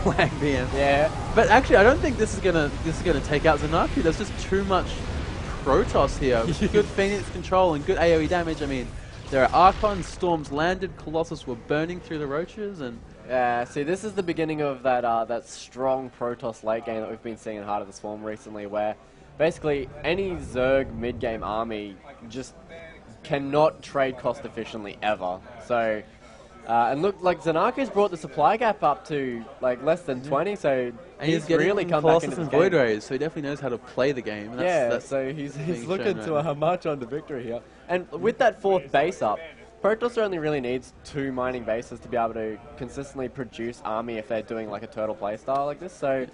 iVn. Yeah. But actually, I don't think this is gonna take out ZerNaku. There's just too much Protoss here. Good Phoenix control and good AoE damage. I mean, there are Archons, Storms landed, Colossus were burning through the Roaches, and Yeah, see, this is the beginning of that that strong Protoss late game that we've been seeing in Heart of the Swarm recently, where basically any Zerg mid-game army just cannot trade cost efficiently ever. So, and look, like ZerNaku's brought the supply gap up to like less than 20, so and he's getting really come Colossus back into and the Void game. Rays, so he definitely knows how to play the game. And that's So he's being looking shown to right now. march on to victory here. And with that 4th base up, Protoss only really needs 2 mining bases to be able to consistently produce army if they're doing like a turtle playstyle like this. So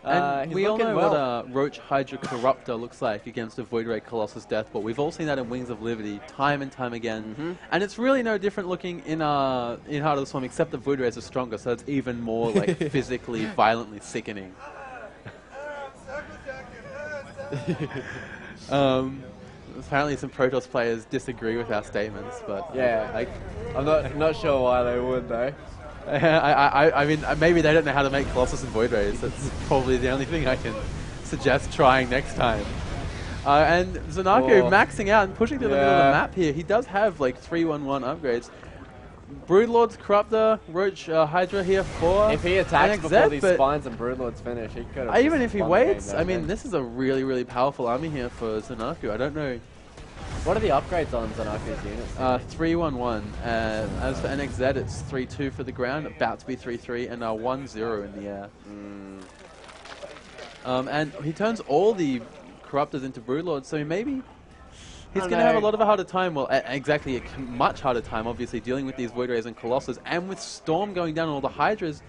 and he's we all looking know well. what a Roach Hydra Corruptor looks like against a Void Ray Colossus Deathball. We've all seen that in Wings of Liberty time and time again. And it's really no different looking in Heart of the Swarm, except the Void Rays are stronger, so it's even more like physically, violently sickening. Apparently some Protoss players disagree with our statements, but Yeah, I'm not sure why they would though. I mean, maybe they don't know how to make Colossus and Void Rays. That's probably the only thing I can suggest trying next time. And ZerNaku maxing out and pushing to the middle of the map here. He does have like 3-1-1 upgrades. Broodlord's Corruptor, Roach Hydra here for If he attacks NXZ, before these but spines and Broodlords finish, he could have. even if he waits, I mean, this is a really, really powerful army here for ZerNaku. I don't know. What are the upgrades on ZerNaku's units? 3-1-1. As for NXZ, it's 3-2 for the ground, about to be 3-3, and 1-0 in the air. And he turns all the Corruptors into Broodlords, so maybe he's going to have a lot of a harder time, well, exactly a much harder time, obviously, dealing with these Void Rays and Colossus, and with Storm going down on all the Hydras.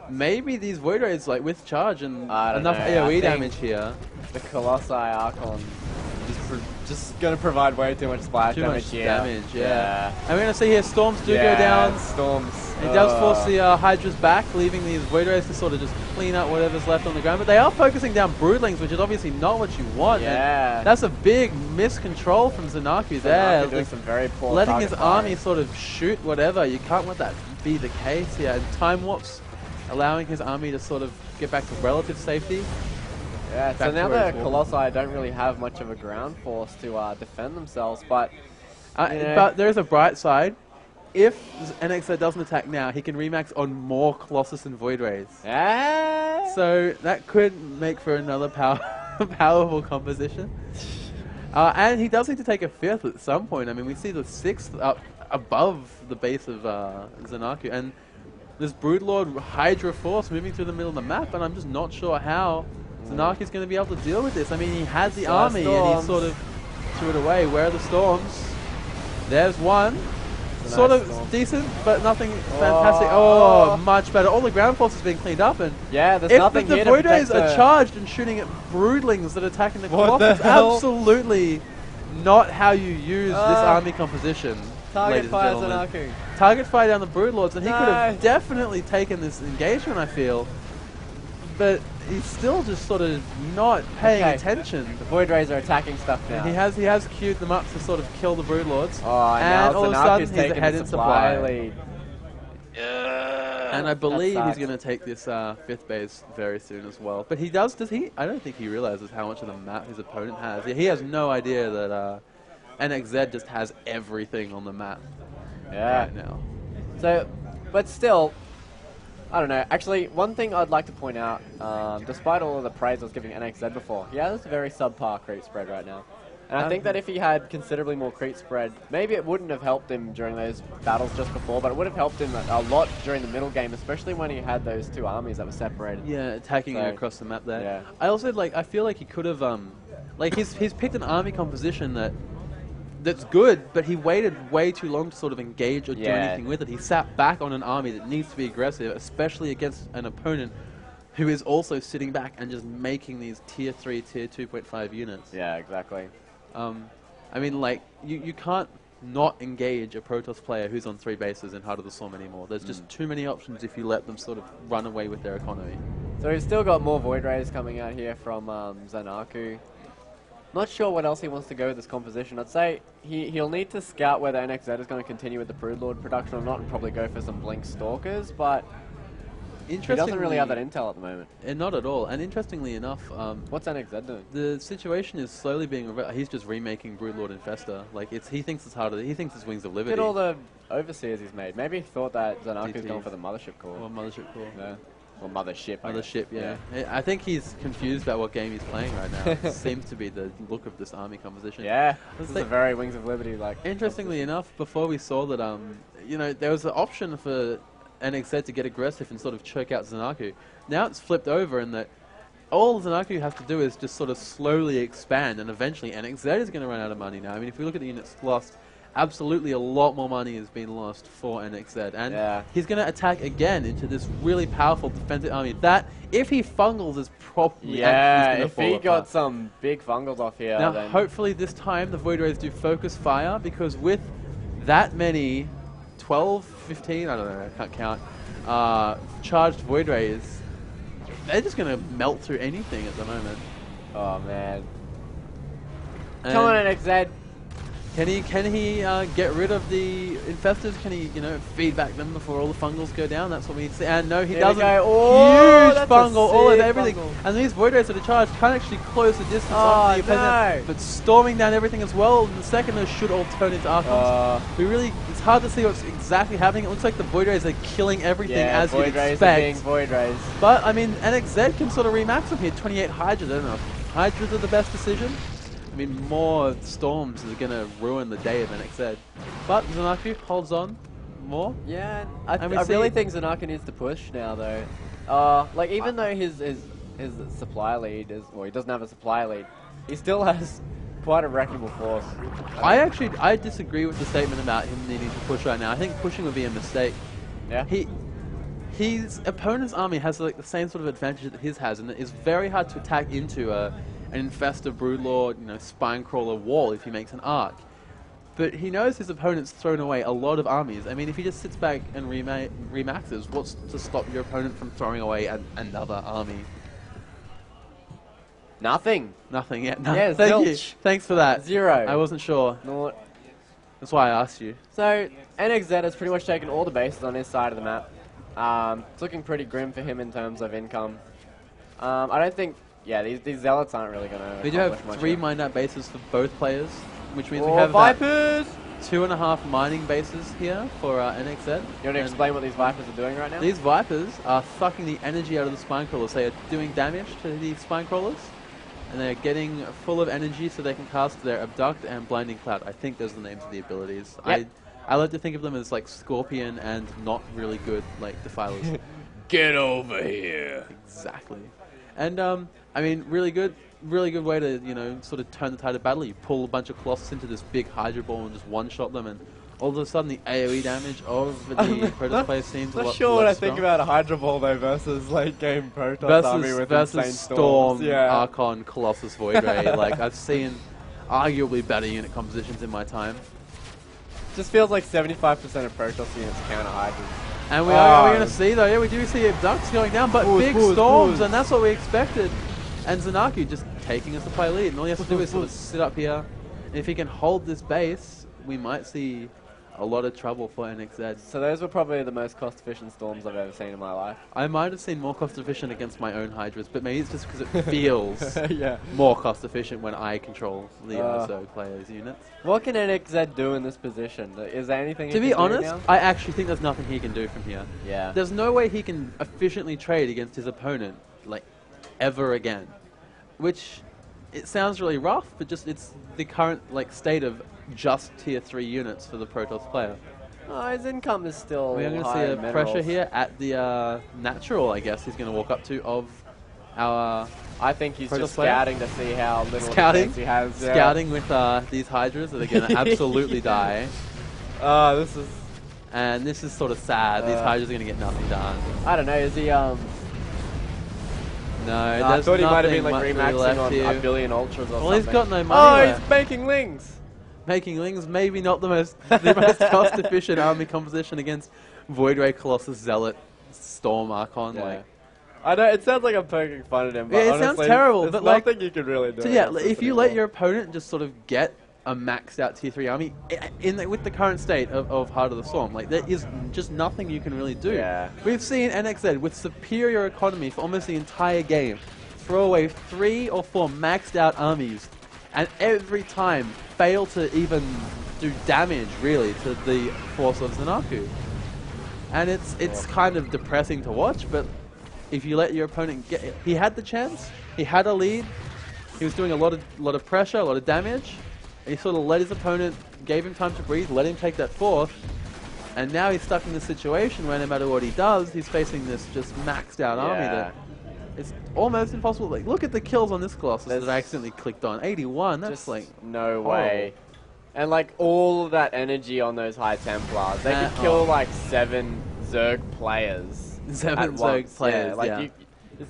Maybe these Void Rays, like, with charge and enough AoE damage here. The Colossi Archon just going to provide way too much splash damage here. And we're going to see here Storms do go down. Storms. It does force the Hydras back, leaving these Void Rays to sort of just clean up whatever's left on the ground. But they are focusing down Broodlings, which is obviously not what you want. Yeah. And that's a big miscontrol from ZerNaku there. Doing some very poor letting his target army fire. sort of shoot whatever. You can't let that be the case here. And Time Warps allowing his army to sort of get back to relative safety. Yeah, so back now to where the it's Colossi don't really have much of a ground force to defend themselves, but... But there is a bright side. If NXZ doesn't attack now, he can remax on more Colossus and Void Rays. Yeah. So that could make for another powerful composition. And he does need to take a 5th at some point. I mean, we see the 6th up above the base of ZerNaku. And this Broodlord Hydra Force moving through the middle of the map, and I'm just not sure how ZerNaku's going to be able to deal with this. I mean, he has the army, and he sort of threw it away. Where are the Storms? There's one. Sort of decent, but nothing fantastic. Oh, much better. All the ground force has been cleaned up, and yeah, there's nothing here the to Void Rays protect are charged and shooting at Broodlings that are attacking the Colossus. Absolutely not how you use this army composition. Target fire ZerNaku. Target fire down the Broodlords, and he could have definitely taken this engagement, I feel. But he's still just sort of not paying attention. The Void Rays are attacking stuff now. He has queued them up to sort of kill the Broodlords. Oh, and all of a sudden he's ahead in supply. lead. And I believe he's going to take this 5th base very soon as well. But does he? I don't think he realizes how much of the map his opponent has. He has no idea that NXZ just has everything on the map right now. So, but still, I don't know. Actually, one thing I'd like to point out, despite all of the praise I was giving NXZ before, he has a very subpar creep spread right now. And I think that if he had considerably more creep spread, maybe it wouldn't have helped him during those battles just before, but it would have helped him a lot during the middle game, especially when he had those 2 armies that were separated. Yeah, attacking across the map there. Yeah. I also, I feel like he could have, he's picked an army composition that's good, but he waited way too long to sort of engage or do anything with it. He sat back on an army that needs to be aggressive, especially against an opponent who is also sitting back and just making these tier 3, tier 2.5 units. Yeah, exactly. I mean, you can't not engage a Protoss player who's on 3 bases in Heart of the Swarm anymore. There's just too many options if you let them sort of run away with their economy. So we've still got more Void Rays coming out here from ZerNaku. Not sure what else he wants to go with this composition. I'd say he'll need to scout whether NXZ is going to continue with the Broodlord production or not, and probably go for some Blink Stalkers, but He doesn't really have that intel at the moment. Not at all. And interestingly enough, what's NXZ doing? The situation is slowly being. He's just remaking Broodlord Infestor. Like he thinks it's harder. He thinks it's Wings of Liberty. Look at all the overseers he's made. Maybe he thought that ZenAku's going for the mothership core. Or mothership core. Yeah. Or mothership. Mothership, yeah. I think he's confused about what game he's playing right now. It seems to be the look of this army composition. Yeah, this is a very Wings of Liberty like. Interestingly enough, before we saw that, you know, there was an option for NXZ to get aggressive and sort of choke out ZenAku. Now it's flipped over in that all ZenAku has to do is just sort of slowly expand, and eventually NXZ is going to run out of money now. I mean, if we look at the units lost, absolutely a lot more money has been lost for NXZ. And he's going to attack again into this really powerful defensive army that, if he fungles, is probably if he got some big fungals off here. Now, then hopefully this time the Void Rays do focus fire, because with that many 12, 15, I don't know, I can't count, charged Void Rays, they're just going to melt through anything at the moment. Oh, man. Come on, NXZ. Can he get rid of the infestors? Can he, you know, feed back them before all the fungals go down? That's what we need to see. And no, he doesn't. Oh, huge fungal, all of everything. And these Void Rays that are charged can't actually close the distance on the opponent, but storming down everything as well. In the second, those should all turn into Archons. It's hard to see what's exactly happening. It looks like the Void Rays are killing everything as you'd expect. Being Void Rays. But I mean, NXZ can sort of remax them here. 28 Hydras. I don't know if Hydras are the best decision. I mean, more storms is going to ruin the day of NXZ. But ZenAku holds on more. Yeah, I really think ZenAku needs to push now, though. Like, even though his supply lead is, well, he doesn't have a supply lead, he still has quite a wreckable force. I disagree with the statement about him needing to push right now. I think pushing would be a mistake. Yeah. His opponent's army has like the same sort of advantage that his has, and it is very hard to attack into an Infestor, Broodlord, you know, Spinecrawler wall if he makes an arc. But he knows his opponent's thrown away a lot of armies. I mean, if he just sits back and remaxes, what's to stop your opponent from throwing away another army? Nothing. Nothing, yeah. Yeah, thank you. Thanks for that. 0. I wasn't sure. Naught. That's why I asked you. So, NXZ has pretty much taken all the bases on his side of the map. It's looking pretty grim for him in terms of income. I don't think... Yeah, these Zealots aren't really going to. We do have 3 mined-out bases for both players, which means we have Vipers! 2.5 mining bases here for NXZ. You want to explain what these Vipers are doing right now? These Vipers are sucking the energy out of the Spinecrawlers. They are doing damage to the Spinecrawlers, and they're getting full of energy so they can cast their Abduct and Blinding Cloud. I think those are the names of the abilities. Yep. I like to think of them as like Scorpion and not really good like Defilers. Get over here! Exactly. And I mean, really good way to, you know, sort of turn the tide of battle. You pull a bunch of Colossus into this big Hydra ball and just one-shot them, and all of a sudden the AoE damage of the Protoss player seems a lot sure what I strong. think about a Hydra ball though versus late game Protoss army with insane Storm, storms. Yeah. Archon, Colossus, Void Ray. Like, I've seen arguably better unit compositions in my time. Just feels like 75% of Protoss units counter Hydras. And we are going to see, though, yeah, we do see Abducts going down, but big storms, and that's what we expected. And ZenAku just taking a supply lead, and all he has to do is sort of sit up here. And if he can hold this base, we might see a lot of trouble for NXZ. So those were probably the most cost-efficient storms I've ever seen in my life. I might have seen more cost-efficient against my own Hydras, but maybe it's just because it feels yeah. more cost-efficient when I control the ISO players' units. What can NXZ do in this position? Is there anything To be honest, I actually think there's nothing he can do from here. Yeah. There's no way he can efficiently trade against his opponent, like, ever again. Which, it sounds really rough, but just it's the current like state of just tier 3 units for the Protoss player. Oh, his income is still We're going to see a pressure here at the natural, I guess, he's going to walk up to of our I think he's Protoss just player. Scouting to see how little defense he has. Yeah. Scouting with these Hydras that are going to absolutely die. This is... And this is sort of sad. These Hydras are going to get nothing done. I don't know, is he... No, I thought he might have been like remaxing on a billion ultras or something. Well, he's got no money. Oh, he's making lings. Making lings, maybe not the most cost-efficient army composition against Void Ray, Colossus, Zealot, Storm, Archon. Yeah. Like, I know it sounds like I'm poking fun at him, but yeah, it honestly, sounds terrible. there's but nothing like, you can really do. So yeah, if you let your opponent just sort of get a maxed out tier 3 army with the current state of Heart of the Storm. Like, there is just nothing you can really do. Yeah. We've seen NXZ with superior economy for almost the entire game throw away 3 or 4 maxed out armies, and every time fail to even do damage really to the force of SRZenAku. And it's kind of depressing to watch, but if you let your opponent get it, he had the chance, he had a lead, he was doing a lot of pressure, a lot of damage. He sort of let his opponent, gave him time to breathe, let him take that fourth, and now he's stuck in this situation where no matter what he does, he's facing this just maxed out army that it's almost impossible. Like, look at the kills on this Colossus that I accidentally clicked on. 81, that's just like... no way. And like all of that energy on those High Templars, they could kill like 7 Zerg players. 7 Zerg players, it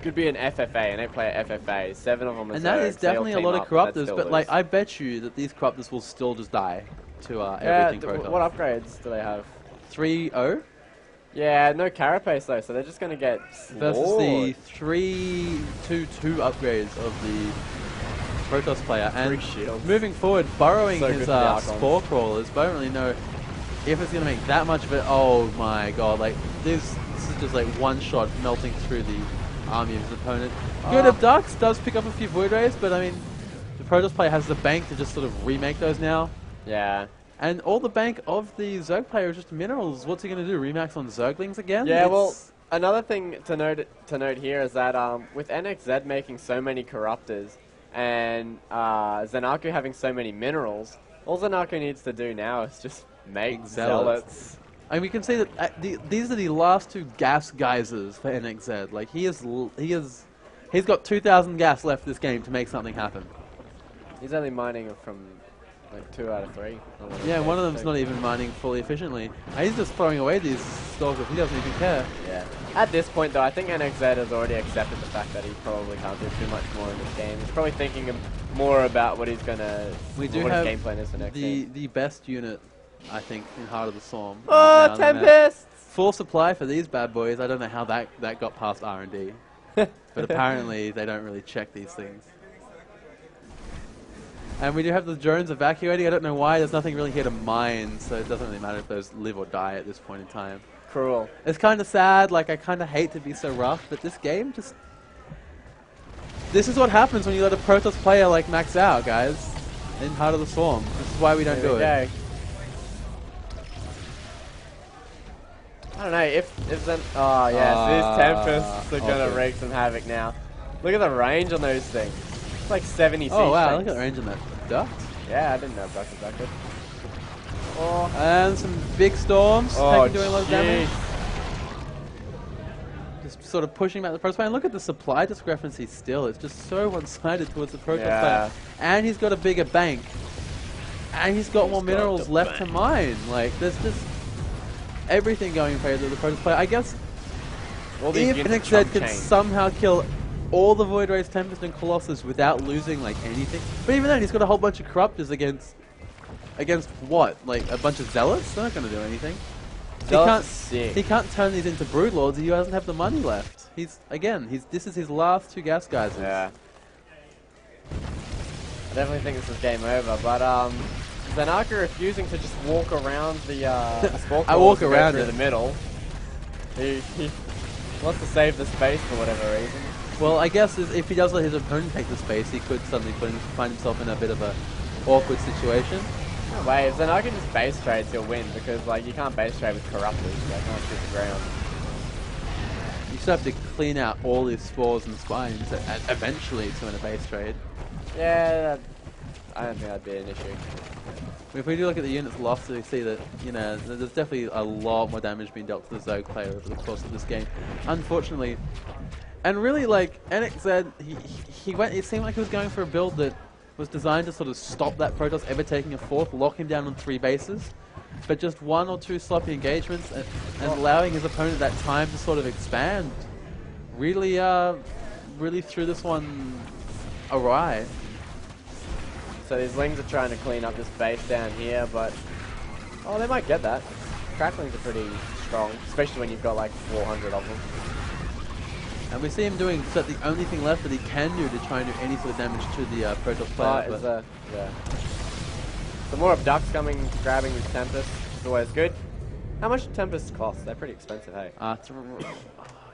could be an FFA, an 8-player FFA, 7 of them are and Zergs, that is definitely a lot of corruptors, but like I bet you that these corruptors will still just die to everything Protoss. What upgrades do they have? 3-0? Yeah, no carapace though, so they're just going to get versus the 3-2-2 upgrades of the Protoss player. And moving forward, burrowing his Spore Crawlers, but I don't really know if it's going to make that much of it. Oh my god, like this is just like one shot melting through the army of his opponent. Good Abducts does pick up a few Void Rays, but I mean, the Protoss player has the bank to just sort of remake those now. Yeah. And all the bank of the Zerg player is just minerals. What's he going to do? Remax on Zerglings again? Yeah, well, another thing to note here is that with NXZ making so many corruptors and SRZenAku having so many minerals, all SRZenAku needs to do now is just make zealots. And we can see that these are the last 2 gas geysers for NXZ. Like he's got 2,000 gas left this game to make something happen. He's only mining from like 2 out of 3. Yeah, one of them's not even mining fully efficiently. And he's just throwing away these stalkers. He doesn't even care. Yeah. At this point, though, I think NXZ has already accepted the fact that he probably can't do too much more in this game. He's probably thinking more about what he's gonna. What his game plan is for next game. The best unit, I think, in Heart of the Storm. Oh, Tempests! Full supply for these bad boys. I don't know how that got past R&D, but apparently they don't really check these things. And we do have the drones evacuating. I don't know why. There's nothing really here to mine, so it doesn't really matter if those live or die at this point in time. Cruel. It's kind of sad. Like, I kind of hate to be so rough, but this game just... This is what happens when you let a Protoss player like max out, guys. In Heart of the Storm. This is why we don't do it. I don't know, if then... Oh, yes, these Tempests are going to wreak some havoc now. Look at the range on those things. It's like 70 siege Oh, wow, tanks. look at the range on that duct. Yeah, I didn't know duct was that good. Oh. And some big storms doing a lot of damage. Just sort of pushing back the Protoss player. And look at the supply discrepancy still. It's just so one-sided towards the Protoss player. And he's got a bigger bank. And he's got more minerals left to mine. Like, there's just everything going in favor of the Protoss player. I guess if NXZ could somehow kill all the Void Rays, Tempest, and Colossus without losing like anything. But even then, he's got a whole bunch of Corruptors against what? Like a bunch of Zealots? They're not going to do anything. He can't turn these into Broodlords. He doesn't have the money left. This is his last 2 gas geysers. Yeah. I definitely think this is game over. But SRZenAku refusing to just walk around the sport. I walk around through the middle. He wants to save the space for whatever reason. Well, I guess if he does let his opponent take the space, he could suddenly find himself in a bit of a awkward situation. No way, if SRZenAku just base trades, he'll win, because like you can't base trade with Corruptors, so they can't shoot the ground. You still have to clean out all his spores and spines eventually to win a base trade. Yeah, I don't think that'd be an issue. If we do look at the units lost, we see that, you know, there's definitely a lot more damage being dealt to the Zerg player over the course of this game. Unfortunately. And really, like, NXZ, it seemed like he was going for a build that was designed to sort of stop that Protoss ever taking a 4th, lock him down on 3 bases, but just 1 or 2 sloppy engagements and allowing his opponent that time to sort of expand really threw this one awry. So these Lings are trying to clean up this base down here, but they might get that. Cracklings are pretty strong, especially when you've got like 400 of them. And we see him doing the only thing left that he can do to try and do any sort of damage to the Protoss player. Yeah. Some more Abducts coming, grabbing his Tempest. Is always good. How much do Tempests cost? They're pretty expensive, hey? Can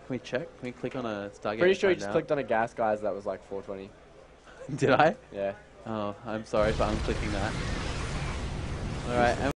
we check? Can we click on a Stargate? Pretty sure you just clicked on a gas guys that was like 420. Did I? Yeah. Oh, I'm sorry for unclicking that. Alright.